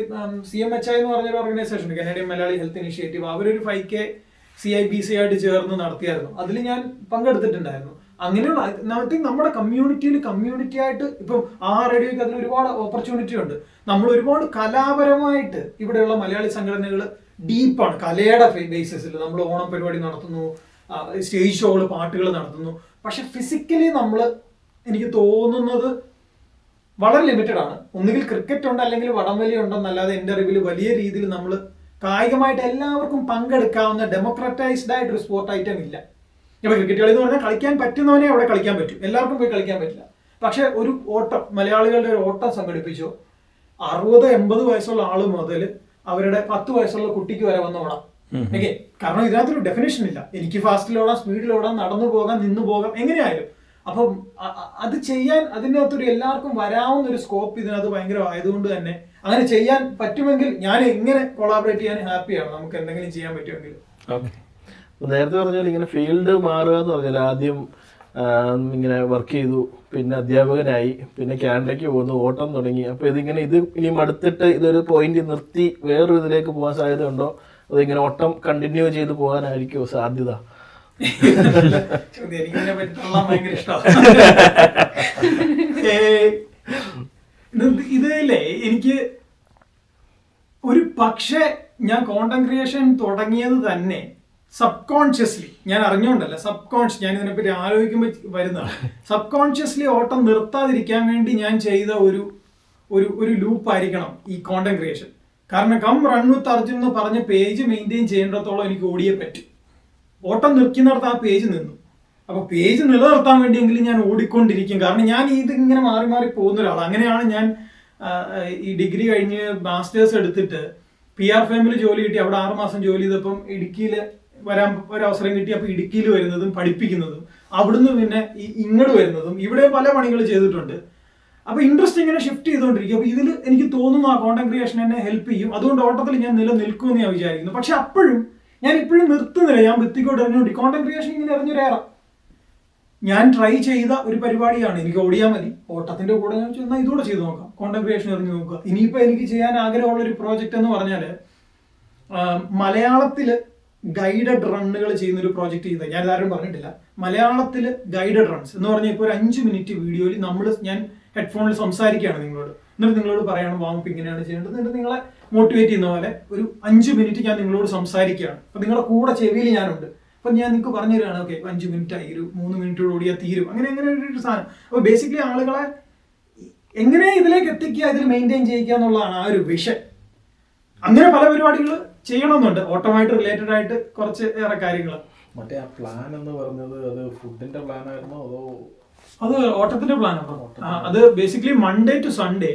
CMHI എന്ന് പറഞ്ഞൊരു organisation, Canadian Malayali health initiative, അവരൊരു 5K CIBC ആയിട്ട് ചേർന്ന് നടത്തിയായിരുന്നു. അതിൽ ഞാൻ പങ്കെടുത്തിട്ടുണ്ടായിരുന്നു. അങ്ങനെയുള്ള നമ്മുടെ കമ്മ്യൂണിറ്റി ആയിട്ട് ഇപ്പം റേഡിയോയ്ക്ക് അതിന് ഒരുപാട് ഓപ്പർച്യൂണിറ്റി ഉണ്ട്. നമ്മൾ ഒരുപാട് കലാപരമായിട്ട് ഇവിടെയുള്ള മലയാളി സംഘടനകൾ ഡീപ്പാണ്. കലയുടെ ബേസിസിൽ നമ്മൾ ഓണം പരിപാടി നടത്തുന്നു, സ്റ്റേജ് ഷോകൾ, പാട്ടുകൾ നടത്തുന്നു. പക്ഷെ ഫിസിക്കലി നമ്മൾ, എനിക്ക് തോന്നുന്നത് വളരെ ലിമിറ്റഡ് ആണ്. ഒന്നുകിൽ ക്രിക്കറ്റ് ഉണ്ട് അല്ലെങ്കിൽ വടംവലി ഉണ്ടെന്നല്ലാതെ എൻ്റെ അറിവിൽ വലിയ രീതിയിൽ നമ്മൾ കായികമായിട്ട് എല്ലാവർക്കും പങ്കെടുക്കാവുന്ന ഡെമോക്രറ്റൈസ്ഡ് ആയിട്ട് ഒരു സ്പോർട്ട് ഐറ്റം ഇല്ല. ഇപ്പൊ ക്രിക്കറ്റ് കളി എന്ന് പറഞ്ഞാൽ കളിക്കാൻ പറ്റുന്നവനെ അവിടെ കളിക്കാൻ പറ്റും, എല്ലാവർക്കും പോയി കളിക്കാൻ പറ്റില്ല. പക്ഷെ ഒരു ഓട്ടം, മലയാളികളുടെ ഒരു ഓട്ടം സംഘടിപ്പിച്ചോ, 60-80 വയസ്സുള്ള ആള് മുതൽ അവരുടെ 10 വയസ്സുള്ള കുട്ടിക്ക് വരെ വന്ന് ഓടാം. ഓക്കെ, കാരണം ഇതിനകത്തൊരു ഡെഫിനേഷൻ ഇല്ല. എനിക്ക് ഫാസ്റ്റിൽ ഓടാം, സ്പീഡിൽ ഓടാം, നടന്നു പോകാം, നിന്നു പോകാം, എങ്ങനെയായാലും. അപ്പം അത് ചെയ്യാൻ അതിനകത്തൊരു എല്ലാവർക്കും വരാവുന്ന ഒരു സ്കോപ്പ് ഇതിനകത്ത് ഭയങ്കര ആയതുകൊണ്ട് തന്നെ അങ്ങനെ ചെയ്യാൻ പറ്റുമെങ്കിൽ ഞാൻ എങ്ങനെ കൊളാബറേറ്റ് ചെയ്യാൻ ഹാപ്പിയാണ്, നമുക്ക് എന്തെങ്കിലും ചെയ്യാൻ പറ്റുമെങ്കിൽ. നേരത്തെ പറഞ്ഞാൽ ഇങ്ങനെ ഫീൽഡ് മാറുക എന്ന് പറഞ്ഞാൽ ആദ്യം ഇങ്ങനെ വർക്ക് ചെയ്തു, പിന്നെ അധ്യാപകനായി, പിന്നെ കാനഡയ്ക്ക് പോകുന്നു, ഓട്ടം തുടങ്ങി. അപ്പോൾ ഇത് ഇനി മടുത്തിട്ട് ഇതൊരു പോയിന്റ് നിർത്തി വേറൊരു ഇതിലേക്ക് പോകാൻ സാധ്യത ഉണ്ടോ? അതിങ്ങനെ ഓട്ടം കണ്ടിന്യൂ ചെയ്ത് പോകാനായിരിക്കുമോ സാധ്യത? എനിക്കിതിനെ പറ്റി തള്ളാൻ ഭയങ്കര ഇഷ്ടമാണ്. ഇതില്ലേ എനിക്ക് ഒരു പക്ഷേ ഞാൻ കോണ്ടന്റ് ക്രിയേഷൻ തുടങ്ങിയത് തന്നെ സബ് കോൺഷ്യസ്ലി, ഞാൻ അറിഞ്ഞുകൊണ്ടല്ല, സബ് കോൺഷ്യസ്, ഞാൻ ഇതിനെപ്പറ്റി ആലോചിക്കുമ്പോൾ വരുന്നതാണ്. സബ് കോൺഷ്യസ്ലി ഓട്ടം നിർത്താതിരിക്കാൻ വേണ്ടി ഞാൻ ചെയ്ത ഒരു ലൂപ്പ് ആയിരിക്കണം ഈ കോണ്ടന്റ് ക്രിയേഷൻ. കാരണം കം റൺ വിത്ത് അർജുൻ എന്ന് പറഞ്ഞ പേജ് മെയിൻറ്റെയിൻ ചെയ്യേണ്ടത്തോളം എനിക്ക് ഓടിയേ പറ്റും. ഓട്ടം നിർത്തുന്നിടത്ത് ആ പേജ് നിന്നു. അപ്പൊ പേജ് നിലനിർത്താൻ വേണ്ടിയെങ്കിലും ഞാൻ ഓടിക്കൊണ്ടിരിക്കും. കാരണം ഞാൻ ഇത് ഇങ്ങനെ മാറി മാറി പോകുന്ന ഒരാളാണ്. അങ്ങനെയാണ് ഞാൻ ഈ ഡിഗ്രി കഴിഞ്ഞ് മാസ്റ്റേഴ്സ് എടുത്തിട്ട് PR ഫേമിൽ ജോലി കിട്ടി. അവിടെ 6 മാസം ജോലി ചെയ്തപ്പം ഇടുക്കിയിൽ വരാൻ ഒരവസരം കിട്ടി. അപ്പൊ ഇടുക്കിയിൽ വരുന്നതും പഠിപ്പിക്കുന്നതും അവിടുന്ന് പിന്നെ ഇങ്ങോട്ട് വരുന്നതും ഇവിടെ പല പണികൾ ചെയ്തിട്ടുണ്ട്. അപ്പൊ ഇൻട്രസ്റ്റ് ഇങ്ങനെ ഷിഫ്റ്റ് ചെയ്തുകൊണ്ടിരിക്കും. അപ്പൊ ഇതിൽ എനിക്ക് തോന്നുന്നു ആ കോണ്ടന്റ് ക്രിയേഷൻ എന്നെ ഹെൽപ്പ് ചെയ്യും. അതുകൊണ്ട് ഓട്ടത്തിൽ ഞാൻ നിലനിൽക്കുമെന്ന് ഞാൻ വിചാരിക്കുന്നു. പക്ഷെ അപ്പോഴും ഞാൻ ഇപ്പോഴും നിർത്തുന്നില്ല. ഞാൻ ഭിത്തിക്കോട്ട് എറിഞ്ഞുകൊണ്ട് കോണ്ടന്റ് ക്രിയേഷൻ ഇങ്ങനെ എറിഞ്ഞൊരേറ ഞാൻ ട്രൈ ചെയ്ത ഒരു പരിപാടിയാണ്. എനിക്ക് ഓടിയാൽ മതി, ഓട്ടത്തിന്റെ കൂടെ ഞാൻ എന്നാൽ ഇതുകൂടെ ചെയ്ത് നോക്കാം, കോണ്ടന്റ് ക്രിയേഷൻ എറിഞ്ഞു നോക്കുക. ഇനിയിപ്പോ എനിക്ക് ചെയ്യാൻ ആഗ്രഹമുള്ള ഒരു പ്രോജക്റ്റ് എന്ന് പറഞ്ഞാല് മലയാളത്തില് ഗൈഡഡ് റണ്ണുകൾ ചെയ്യുന്ന ഒരു പ്രോജക്റ്റ് ചെയ്തത്. ഞാൻ ഇതാരും പറഞ്ഞിട്ടില്ല. മലയാളത്തില് ഗൈഡഡ് റൺസ് എന്ന് പറഞ്ഞാൽ ഇപ്പോൾ ഒരു 5 മിനിറ്റ് വീഡിയോയിൽ ഞാൻ ഹെഡ്ഫോണിൽ സംസാരിക്കുകയാണ് നിങ്ങളോട്. എന്നിട്ട് നിങ്ങളോട് പറയണം വാമപ്പ് ഇങ്ങനെയാണ് ചെയ്യേണ്ടത്. എന്നിട്ട് നിങ്ങളെ മോട്ടിവേറ്റ് ചെയ്യുന്ന പോലെ ഒരു 5 മിനിറ്റ് ഞാൻ നിങ്ങളോട് സംസാരിക്കുകയാണ്. അപ്പൊ നിങ്ങളുടെ കൂടെ ചെവിയിൽ ഞാനുണ്ട്. അപ്പൊ ഞാൻ നിങ്ങൾക്ക് പറഞ്ഞു തരികയാണ്, ഓക്കെ 5 മിനിറ്റ് ആയി, ഒരു 3 മിനിറ്റോട് ഓടിയാൽ തീരും, അങ്ങനെ ഒരു സാധനം. അപ്പൊ ബേസിക്കലി ആളുകളെ എങ്ങനെ ഇതിലേക്ക് എത്തിക്കുക, ഇതിൽ മെയിൻറ്റെയിൻ ചെയ്യിക്കുക എന്നുള്ളതാണ് ആ ഒരു വിഷൻ. അങ്ങനെ പല പരിപാടികൾ ചെയ്യണമെന്നുണ്ട്, ഓട്ടമായിട്ട് റിലേറ്റഡ് ആയിട്ട് കുറച്ച് ഏറെ കാര്യങ്ങൾ. മറ്റേ ആ പ്ലാൻ എന്ന് പറഞ്ഞത് അത് ഫുഡിന്റെ പ്ലാൻ ആയിരുന്നോ അതോ? അത് ഓട്ടത്തിന്റെ പ്ലാൻ ആണ്. അത് ബേസിക്കലി മൺഡേ ടു സൺഡേ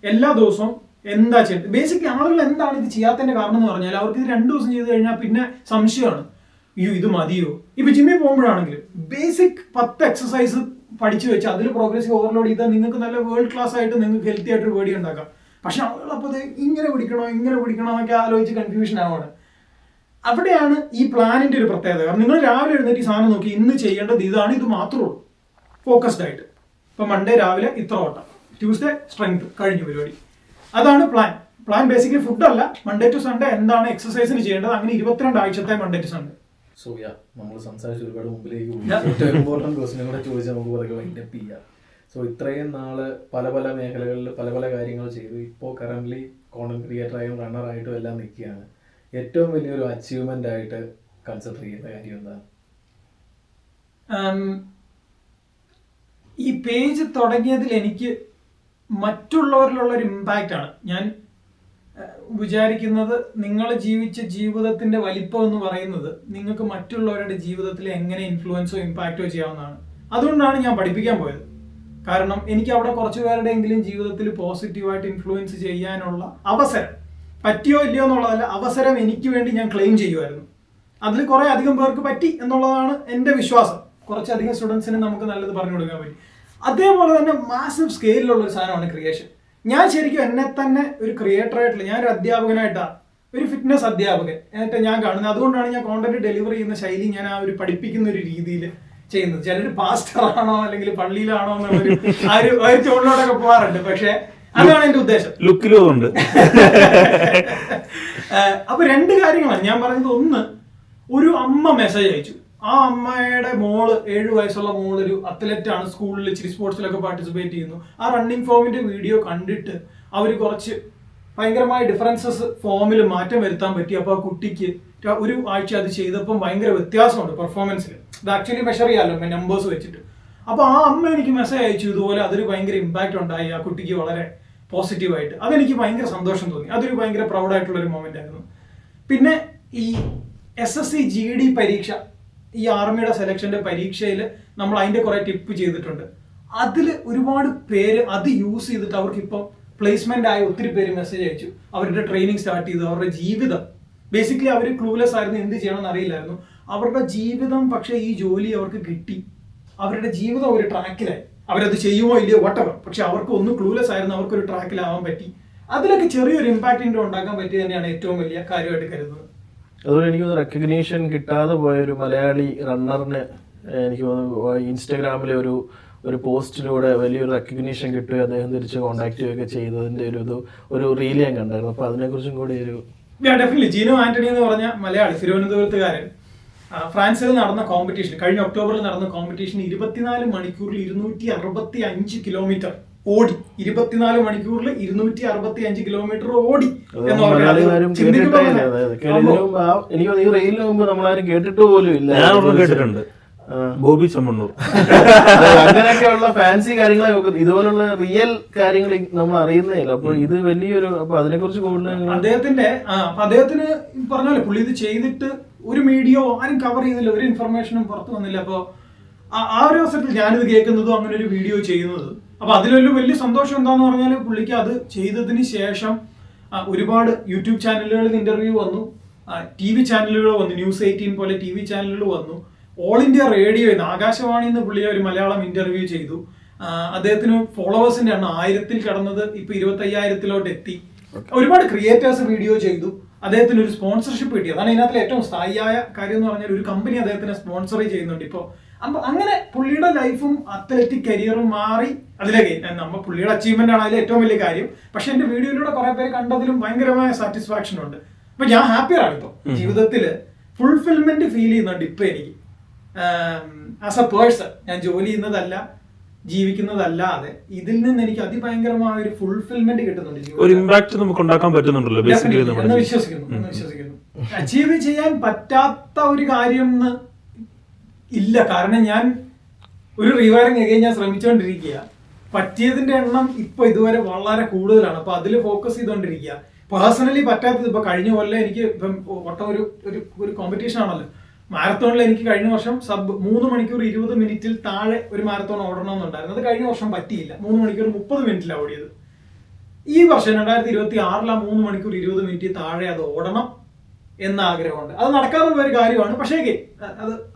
എല്ലാ ദിവസവും എന്താ ചെയ്യുന്നത്. ബേസിക്കലി ആളുകൾ എന്താണ് ഇത് ചെയ്യാത്തതിന്റെ കാരണം എന്ന് പറഞ്ഞാൽ അവർക്ക് ഇത് 2 ദിവസം ചെയ്ത് കഴിഞ്ഞാൽ പിന്നെ സംശയമാണ്, അയ്യോ ഇത് മതിയോ. ഇപ്പൊ ജിമ്മിൽ പോകുമ്പോഴാണെങ്കിലും ബേസിക് 10 എക്സസൈസ് പഠിച്ചു വെച്ച് അതിൽ പ്രോഗ്രസീവ് ഓവർലോഡ് ചെയ്താൽ നിങ്ങൾക്ക് നല്ല വേൾഡ് ക്ലാസ് ആയിട്ട് നിങ്ങൾക്ക് ഹെൽത്തി ആയിട്ട് ബോഡി ഉണ്ടാക്കാം. പക്ഷെ ആളുകൾ അപ്പോൾ ഇങ്ങനെ പിടിക്കണോ എന്നൊക്കെ ആലോചിച്ച് കൺഫ്യൂഷൻ ആവാണ്. അവിടെയാണ് ഈ പ്ലാനിന്റെ ഒരു പ്രത്യേകത. കാരണം നിങ്ങൾ രാവിലെ എഴുന്നേറ്റ് ഈ സാധനം നോക്കി ഇന്ന് ചെയ്യേണ്ടത് ഇതാണ്, ഇത് മാത്രമേ ഉള്ളൂ, ഫോക്കസ്ഡ് ആയിട്ട്. ഇപ്പൊ മൺഡേ രാവിലെ ഇത്ര ഓട്ടം, ട്യൂസ്ഡേ സ്ട്രെങ്ത്, കഴിഞ്ഞു പരിപാടി. അതാണ് പ്ലാൻ ബേസിക്കലി ഫുഡല്ല. മൺഡേ ടു സൺഡേ എന്താണ് എക്സസൈസിന് ചെയ്യേണ്ടത്, അങ്ങനെ 22 ആഴ്ചത്തെ മൺഡേ ടു സൺഡേ. സോ നമ്മൾ സംസാരിച്ച് ഒരുപാട് മുമ്പിലേക്ക് പോയി. ഇമ്പോർട്ടൻറ്റ് ക്വസ്റ്റ്യൻ കൂടെ ചോദിച്ചാൽ നമുക്ക് പറയുക വൈൻഡപ്പ് ചെയ്യാം. സോ ഇത്രയും നാള് പല മേഖലകളിൽ പല കാര്യങ്ങൾ ചെയ്തു. ഇപ്പോൾ കറന്റ്ലി കോണ്ടന്റ് ക്രിയേറ്ററായും റണ്ണറായിട്ടും എല്ലാം നിൽക്കുകയാണ്. ഏറ്റവും വലിയൊരു അച്ചീവ്മെന്റ് ആയിട്ട് കൺസിഡർ ചെയ്യുന്ന കാര്യം എന്താണ്? ഈ പേജ് തുടങ്ങിയതിൽ എനിക്ക് മറ്റുള്ളവരിലുള്ള ഒരു ഇമ്പാക്റ്റ് ആണ്. ഞാൻ വിചാരിക്കുന്നത് നിങ്ങൾ ജീവിച്ച ജീവിതത്തിന്റെ വലിപ്പം എന്ന് പറയുന്നത് നിങ്ങൾക്ക് മറ്റുള്ളവരുടെ ജീവിതത്തിൽ എങ്ങനെ ഇൻഫ്ലുവൻസോ ഇമ്പാക്റ്റോ ചെയ്യാവുന്നതാണ്. അതുകൊണ്ടാണ് ഞാൻ പഠിപ്പിക്കാൻ പോയത്. കാരണം എനിക്ക് അവിടെ കുറച്ചു പേരുടെയെങ്കിലും ജീവിതത്തിൽ പോസിറ്റീവായിട്ട് ഇൻഫ്ലുവൻസ് ചെയ്യാനുള്ള അവസരം, പറ്റിയോ ഇല്ലയോ എന്നുള്ളതല്ല, അവസരം എനിക്ക് വേണ്ടി ഞാൻ ക്ലെയിം ചെയ്യുമായിരുന്നു. അതിൽ കുറെ അധികം പേർക്ക് പറ്റി എന്നുള്ളതാണ് എൻ്റെ വിശ്വാസം. കുറച്ചധികം സ്റ്റുഡൻസിന് നമുക്ക് നല്ലത് പറഞ്ഞു കൊടുക്കാൻ പറ്റി. അതേപോലെ തന്നെ മാസീവ് സ്കെയിലുള്ള ഒരു സാധനമാണ് ക്രിയേഷൻ. ഞാൻ ശരിക്കും എന്നെ തന്നെ ഒരു ക്രിയേറ്റർ ആയിട്ടില്ല, ഞാനൊരു അധ്യാപകനായിട്ടാണ്, ഒരു ഫിറ്റ്നസ് അധ്യാപകൻ എന്നിട്ട് ഞാൻ കാണുന്നത്. അതുകൊണ്ടാണ് ഞാൻ കോണ്ടന്റ് ഡെലിവറി ചെയ്യുന്ന ശൈലി ഞാൻ ആ ഒരു പഠിപ്പിക്കുന്ന ഒരു രീതിയിൽ ചെയ്യുന്നത്. ചിലർ പാസ്റ്റർ ആണോ അല്ലെങ്കിൽ പള്ളിയിലാണോ എന്നുള്ളൊരു ആ ഒരു ചോളിലോട്ടൊക്കെ പോകാറുണ്ട്. പക്ഷെ അതാണ് എന്റെ ഉദ്ദേശം. ലുക്കിലും ഉണ്ട്. അപ്പൊ 2 കാര്യങ്ങളാണ് ഞാൻ പറഞ്ഞത്. ഒന്ന്, ഒരു അമ്മ മെസ്സേജ് അയച്ചു. ആ അമ്മയുടെ മോള് 7 വയസ്സുള്ള മോള് ഒരു അത്ലറ്റ് ആണ്, സ്കൂളിൽ ഇച്ചിരി സ്പോർട്സിലൊക്കെ പാർട്ടിസിപ്പേറ്റ് ചെയ്യുന്നു. ആ റണ്ണിങ് ഫോമിന്റെ വീഡിയോ കണ്ടിട്ട് അവർ കുറച്ച് ഭയങ്കരമായ ഡിഫറൻസസ് ഫോമിൽ മാറ്റം വരുത്താൻ പറ്റി. അപ്പോൾ ആ കുട്ടിക്ക് ഒരു ആഴ്ച അത് ചെയ്തപ്പം ഭയങ്കര വ്യത്യാസമുണ്ട് പെർഫോമൻസിൽ. ഇത് ആക്ച്വലി മെഷർ ചെയ്യാമല്ലോ നമ്പേഴ്സ് വെച്ചിട്ട്. അപ്പോൾ ആ അമ്മ എനിക്ക് മെസ്സേജ് അയച്ചു, ഇതുപോലെ അതൊരു ഭയങ്കര ഇമ്പാക്റ്റ് ഉണ്ടായി ആ കുട്ടിക്ക്, വളരെ പോസിറ്റീവായിട്ട്. അതെനിക്ക് ഭയങ്കര സന്തോഷം തോന്നി. അതൊരു ഭയങ്കര പ്രൗഡായിട്ടുള്ള ഒരു മൊമെന്റ് ആയിരുന്നു. പിന്നെ ഈ SSC GD പരീക്ഷ, ഈ ആർമിയുടെ സെലക്ഷന്റെ പരീക്ഷയിൽ നമ്മൾ അതിന്റെ കുറെ ടിപ്പ് ചെയ്തിട്ടുണ്ട്. അതിൽ ഒരുപാട് പേര് അത് യൂസ് ചെയ്തിട്ട് അവർക്ക് ഇപ്പം പ്ലേസ്മെന്റ് ആയ ഒത്തിരി പേര് മെസ്സേജ് അയച്ചു. അവരുടെ ട്രെയിനിങ് സ്റ്റാർട്ട് ചെയ്തു. അവരുടെ ജീവിതം ബേസിക്കലി അവർ ക്ലൂലെസ് ആയിരുന്നു, എന്ത് ചെയ്യണമെന്ന് അറിയില്ലായിരുന്നു. അവരുടെ ജീവിതം പക്ഷേ ഈ ജോലി അവർക്ക് കിട്ടി. അവരുടെ ജീവിതം ഒരു ട്രാക്കിലായി. അവരത് ചെയ്യുമോ ഇല്ലയോ വട്ടവർ, പക്ഷെ അവർക്ക് ഒന്നും ക്ലൂലെസ് ആയിരുന്നു, അവർക്കൊരു ട്രാക്കിലാവാൻ പറ്റി. അതിലൊക്കെ ചെറിയൊരു ഇമ്പാക്റ്റ് ഉണ്ടാക്കാൻ പറ്റി തന്നെയാണ് ഏറ്റവും വലിയ കാര്യമായിട്ട് കരുതുന്നത്. അതുപോലെ എനിക്ക് തോന്നുന്നു റെക്കഗ്നീഷൻ കിട്ടാതെ പോയൊരു മലയാളി റണ്ണറിന് എനിക്ക് തോന്നുന്നു ഇൻസ്റ്റാഗ്രാമിലെ ഒരു പോസ്റ്റിലൂടെ വലിയൊരു റെക്കഗ്നീഷൻ കിട്ടുകയും അദ്ദേഹം തിരിച്ച് കോൺടാക്ട് ചെയ്യുകയൊക്കെ ചെയ്തതിൻ്റെ ഒരു റീൽ ഞാൻ കണ്ടായിരുന്നു. അപ്പോൾ അതിനെക്കുറിച്ചും കൂടി ഒരു ഡെഫിനറ്റ്ലി ജീനോ ആന്റണി എന്ന് പറഞ്ഞ മലയാളി, തിരുവനന്തപുരത്തുകാരൻ, ഫ്രാൻസിൽ നടന്ന കോമ്പറ്റീഷൻ, കഴിഞ്ഞ ഒക്ടോബറിൽ നടന്ന കോമ്പറ്റീഷൻ 24 മണിക്കൂറിൽ 265 കിലോമീറ്റർ ഓടി. 24 മണിക്കൂറിൽ 265 കിലോമീറ്റർ ഓടി എന്ന് മലയാളികളാരും എനിക്ക് ഈ റെയിലിന് മുമ്പ് നമ്മളാരും കേട്ടിട്ട് പോലും ഇല്ല. ഞാൻ ഒരെണ്ണം കേട്ടിട്ടുണ്ട്, ബോബി ചെമ്മണ്ണൂർ. അങ്ങനെയൊക്കെയുള്ള ഫാൻസി കാര്യങ്ങളൊക്കെ, ഇതുപോലുള്ള റിയൽ കാര്യങ്ങൾ നമ്മൾ അറിയുന്നേയില്ല. അപ്പൊ ഇത് വലിയൊരു, അപ്പൊ അതിനെ കുറിച്ച് കൂടുതൽ അദ്ദേഹത്തിന് പറഞ്ഞാലേ പുള്ളി ഇത് ചെയ്തിട്ട് ഒരു മീഡിയ ആരും കവർ ചെയ്തില്ല, ഒരു ഇൻഫർമേഷനും പുറത്തു വന്നില്ല. അപ്പൊ ആ ഒരു അവസരത്തിൽ ഞാനിത് കേൾക്കുന്നതും അങ്ങനെ ഒരു വീഡിയോ ചെയ്യുന്നത്, അപ്പൊ അതിലൊരു വലിയ സന്തോഷം എന്താന്ന് പറഞ്ഞാൽ പുള്ളിക്ക് അത് ചെയ്തതിന് ശേഷം ഒരുപാട് യൂട്യൂബ് ചാനലുകളിൽ ഇന്റർവ്യൂ വന്നു, TV ചാനലുകൾ വന്നു, News 18 പോലെ TV ചാനലുകൾ വന്നു, ഓൾ ഇന്ത്യ റേഡിയോ, ആകാശവാണിയിൽ നിന്ന് പുള്ളിയെ ഒരു മലയാളം ഇന്റർവ്യൂ ചെയ്തു. അദ്ദേഹത്തിന് ഫോളോവേഴ്സിന്റെ എണ്ണം 1000-ൽ കടന്നത് ഇപ്പൊ 25,000-ലോട്ട് എത്തി. ഒരുപാട് ക്രിയേറ്റേഴ്സ് വീഡിയോ ചെയ്തു. അദ്ദേഹത്തിന് ഒരു സ്പോൺസർഷിപ്പ് കിട്ടി. അതാണ് ഇതിനകത്തിലെ ഏറ്റവും സ്ഥായിയായ കാര്യം എന്ന് പറഞ്ഞാൽ ഒരു കമ്പനി അദ്ദേഹത്തിനെ സ്പോൺസർ ചെയ്യുന്നുണ്ട് ഇപ്പോൾ. അപ്പൊ അങ്ങനെ പുള്ളിയുടെ ലൈഫും അത്ലറ്റിക് കരിയറും മാറി അതിലേക്ക് പുള്ളിയുടെ അച്ചീവ്മെന്റ് ആണ് അതിൽ ഏറ്റവും വലിയ കാര്യം. പക്ഷെ എന്റെ വീഡിയോയിലൂടെ കുറെ പേര് കണ്ടതിലും ഭയങ്കരമായ സാറ്റിസ്ഫാക്ഷൻ ഉണ്ട്. അപ്പൊ ഞാൻ ഹാപ്പിയാണ് ഇപ്പൊ ജീവിതത്തില് ഫുൾഫിൽമെന്റ് ഫീൽ ചെയ്യുന്നുണ്ട് ഇപ്പൊ എനിക്ക്. ആസ് എ പേഴ്സൺ ഞാൻ ജോലി ചെയ്യുന്നതല്ല, ജീവിക്കുന്നതല്ലാതെ ഇതിൽ നിന്ന് എനിക്ക് അതിഭയങ്കരമായ ഒരു ഫുൾഫിൽമെന്റ് കിട്ടുന്നുണ്ട്. ഒരു ഇമ്പാക്ട് നമുക്ക് ഉണ്ടാക്കാൻ പറ്റുന്നുണ്ടല്ലോ എന്ന് വിശ്വസിക്കുന്നു. അച്ചീവ് ചെയ്യാൻ പറ്റാത്ത ഒരു കാര്യം ഇല്ല. കാരണം ഞാൻ ഒരു റീവയറിംഗ് ഒക്കെ ഞാൻ ശ്രമിച്ചുകൊണ്ടിരിക്കുക. പറ്റിയതിന്റെ എണ്ണം ഇപ്പൊ ഇതുവരെ വളരെ കൂടുതലാണ്. അപ്പൊ അതിൽ ഫോക്കസ് ചെയ്തുകൊണ്ടിരിക്കുക. പേഴ്സണലി പറ്റാത്തത് ഇപ്പൊ കഴിഞ്ഞ കൊല്ലം എനിക്ക് ഇപ്പം ഒട്ടം ഒരു കോമ്പറ്റീഷൻ ആണല്ലോ, മാരത്തോണിൽ എനിക്ക് കഴിഞ്ഞ വർഷം 3 മണിക്കൂർ 20 മിനിറ്റിൽ താഴെ ഒരു മാരത്തോൺ ഓടണമെന്നുണ്ടായിരുന്നു. അത് കഴിഞ്ഞ വർഷം പറ്റിയില്ല. 3 മണിക്കൂർ 30 മിനിറ്റിലാണ് ഓടിയത്. ഈ വർഷം 2026 3 മണിക്കൂർ 20 മിനിറ്റ് താഴെ അത് ഓടണം എന്ന ആഗ്രഹമുണ്ട്. അത് നടക്കാനുള്ള ഒരു കാര്യമാണ്. പക്ഷേ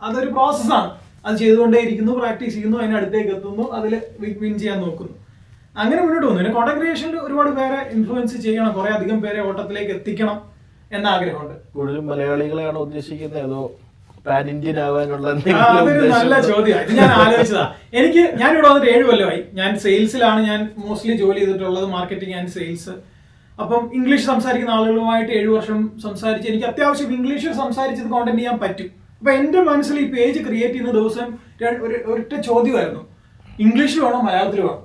അതൊരു പ്രോസസ്സാണ്. അത് ചെയ്തുകൊണ്ടേയിരിക്കുന്നു, പ്രാക്ടീസ് ചെയ്യുന്നു, അതിനടുത്തേക്ക് എത്തുന്നു, അതിൽ വിൻ ചെയ്യാൻ നോക്കുന്നു, അങ്ങനെ മുന്നോട്ട് പോകുന്നു. പിന്നെ കോണ്ടന്റ് ക്രിയേഷനിൽ ഒരുപാട് പേരെ ഇൻഫ്ലുവൻസ് ചെയ്യണം, കുറെ അധികം പേരെ ഓട്ടത്തിലേക്ക് എത്തിക്കണം എന്ന ആഗ്രഹമുണ്ട്. കൂടുതലും മലയാളികളെയാണോ ഉദ്ദേശിക്കുന്നത് അതോ പാൻ ഇന്ത്യൻ ആവാനുള്ള? അതൊരു നല്ല ചോദ്യമാണ്. ഇത് ഞാൻ ആലോചിച്ചതാ. ഞാനിവിടെ വന്നിട്ട് 7 കൊല്ലമായി. ഞാൻ സെയിൽസിലാണ് ഞാൻ മോസ്റ്റ്ലി ജോലി ചെയ്തിട്ടുള്ളത്, മാർക്കറ്റിംഗ് ആൻഡ് സെയിൽസ്. അപ്പം ഇംഗ്ലീഷ് സംസാരിക്കുന്ന ആളുകളുമായിട്ട് 7 വർഷം സംസാരിച്ച് എനിക്ക് അത്യാവശ്യം ഇംഗ്ലീഷിൽ സംസാരിച്ചത് കോണ്ടന്റ് ചെയ്യാൻ പറ്റും. അപ്പൊ എന്റെ മനസ്സിൽ ഈ പേജ് ക്രിയേറ്റ് ചെയ്യുന്ന ദിവസം ഒരൊറ്റ ചോദ്യമായിരുന്നു, ഇംഗ്ലീഷിൽ വേണോ മലയാളത്തിൽ വേണോ?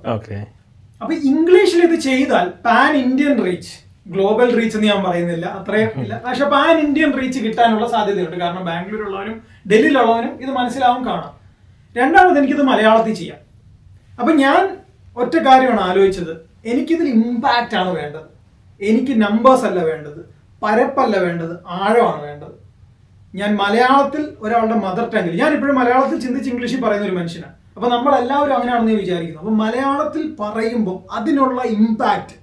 അപ്പൊ ഇംഗ്ലീഷിൽ ഇത് ചെയ്താൽ pan Indian reach, global reach എന്ന് ഞാൻ പറയുന്നില്ല, അത്രയും ഇല്ല, പക്ഷെ പാൻ ഇന്ത്യൻ റീച്ച് കിട്ടാനുള്ള സാധ്യതയുണ്ട്. കാരണം ബാംഗ്ലൂരുള്ളവനും ഡൽഹിയിലുള്ളവനും ഇത് മനസ്സിലാവും, കാണാം. രണ്ടാമത് എനിക്കിത് മലയാളത്തിൽ ചെയ്യാം. അപ്പൊ ഞാൻ ഒറ്റ കാര്യമാണ് ആലോചിച്ചത്, എനിക്കിതിൽ ഇമ്പാക്റ്റ് ആണ് വേണ്ടത്. എനിക്ക് നമ്പേഴ്സ് അല്ല വേണ്ടത്, പരപ്പല്ല വേണ്ടത്, ആഴമാണ് വേണ്ടത്. ഞാൻ മലയാളത്തിൽ ഒരാളുടെ മദർ ടങ്ങിൽ, ഞാൻ ഇപ്പോഴും മലയാളത്തിൽ ചിന്തിച്ച് ഇംഗ്ലീഷിൽ പറയുന്ന ഒരു മനുഷ്യനാണ്. അപ്പൊ നമ്മളെല്ലാവരും അങ്ങനെയാണെന്ന് വിചാരിക്കുന്നു. അപ്പൊ മലയാളത്തിൽ പറയുമ്പോൾ അതിനുള്ള ഇമ്പാക്റ്റ്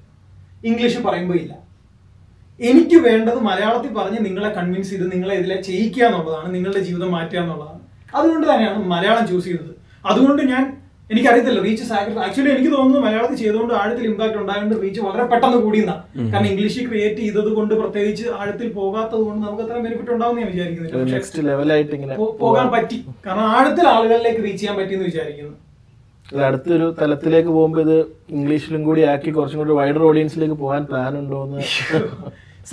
ഇംഗ്ലീഷ് പറയുമ്പോൾ ഇല്ല. എനിക്ക് വേണ്ടത് മലയാളത്തിൽ പറഞ്ഞ് നിങ്ങളെ കൺവിൻസ് ചെയ്ത് നിങ്ങളെ ഇതിലെ ചെയ്യിക്കുക എന്നുള്ളതാണ്, നിങ്ങളുടെ ജീവിതം മാറ്റുക എന്നുള്ളതാണ്. അതുകൊണ്ട് തന്നെയാണ് മലയാളം ചൂസ് ചെയ്തത്. അതുകൊണ്ട് എനിക്കറിയത്തില്ല റീച്ച് ആക്ച്വലി എനിക്ക് തോന്നുന്നു മലയാളത്തിൽ ചെയ്തുകൊണ്ട് ആഴത്തിൽ ഇമ്പാക്ട് ഉണ്ടായതുകൊണ്ട് റീച്ച് വളരെ പെട്ടെന്ന് കൂടിയെന്നാണ്. കാരണം ഇംഗ്ലീഷിൽ ക്രിയേറ്റ് ചെയ്തത് കൊണ്ട്, പ്രത്യേകിച്ച് ആഴത്തിൽ പോകാത്തത് കൊണ്ട് നമുക്ക് അത്ര ബെനിഫിറ്റ് ഉണ്ടാവും ഞാൻ വിചാരിക്കുന്നില്ല. പോകാൻ പറ്റി, കാരണം ആഴത്തിൽ ആളുകളിലേക്ക് റീച്ച് ചെയ്യാൻ പറ്റിയെന്ന് വിചാരിക്കുന്നു. അടുത്തൊരു തലത്തിലേക്ക് പോകുമ്പോൾ ഇത് ഇംഗ്ലീഷിലും കൂടി ആക്കി കുറച്ചും കൂടി വൈഡർ ഓഡിയൻസിലേക്ക് പോകാൻ പ്ലാൻ ഉണ്ടോ എന്ന്?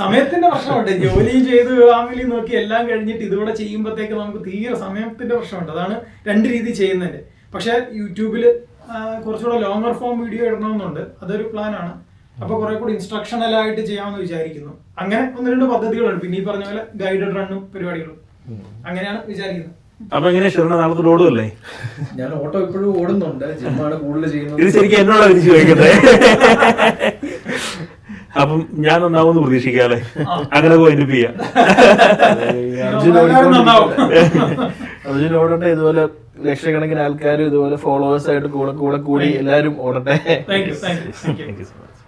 സമയത്തിന്റെ പ്രശ്നമുണ്ട്. ജോലിയും ചെയ്ത് ഫാമിലി നോക്കി എല്ലാം കഴിഞ്ഞിട്ട് ഇതുകൂടെ ചെയ്യുമ്പോഴത്തേക്ക് നമുക്ക് തീരെ സമയത്തിന്റെ പ്രശ്നമുണ്ട്. അതാണ് 2 രീതി ചെയ്യുന്നതിന്റെ. പക്ഷെ യൂട്യൂബിൽ കുറച്ചുകൂടെ ലോങ്ങർ ഫോം വീഡിയോ ഇടണമെന്നുണ്ട്, അതൊരു പ്ലാനാണ്. അപ്പൊ കുറെ കൂടി ഇൻസ്ട്രക്ഷണൽ ആയിട്ട് ചെയ്യാമെന്ന് വിചാരിക്കുന്നു. അങ്ങനെ 1-2 പദ്ധതികളുണ്ട്. പിന്നെ ഈ പറഞ്ഞ പോലെ ഗൈഡഡ് റണ്ണും പരിപാടികളും അങ്ങനെയാണ് വിചാരിക്കുന്നത്. അപ്പൊ എങ്ങനെ നാളത്തെ ഓടുമല്ലേ? ഞാൻ ഓട്ടോ ഇപ്പോഴും ഓടുന്നുണ്ട്, ജിമ്മാണ് കൂടുതൽ ചെയ്യുന്നത്. ഇത് ശരിക്കും എന്നോടാ തിരിച്ചു ചോദിക്കട്ടെ. അപ്പം ഞാൻ നന്നാവുമെന്ന് പ്രതീക്ഷിക്കാല്ലേ? അങ്ങനെ പോയിന്റ് ചെയ്യാം. അർജുൻ ഓടട്ടെ, ഇതുപോലെ ലക്ഷക്കണക്കിന് ആൾക്കാരും ഇതുപോലെ ഫോളോവേഴ്സ് ആയിട്ട് കൂടെ കൂടി എല്ലാവരും ഓടട്ടെ. Thank you so much.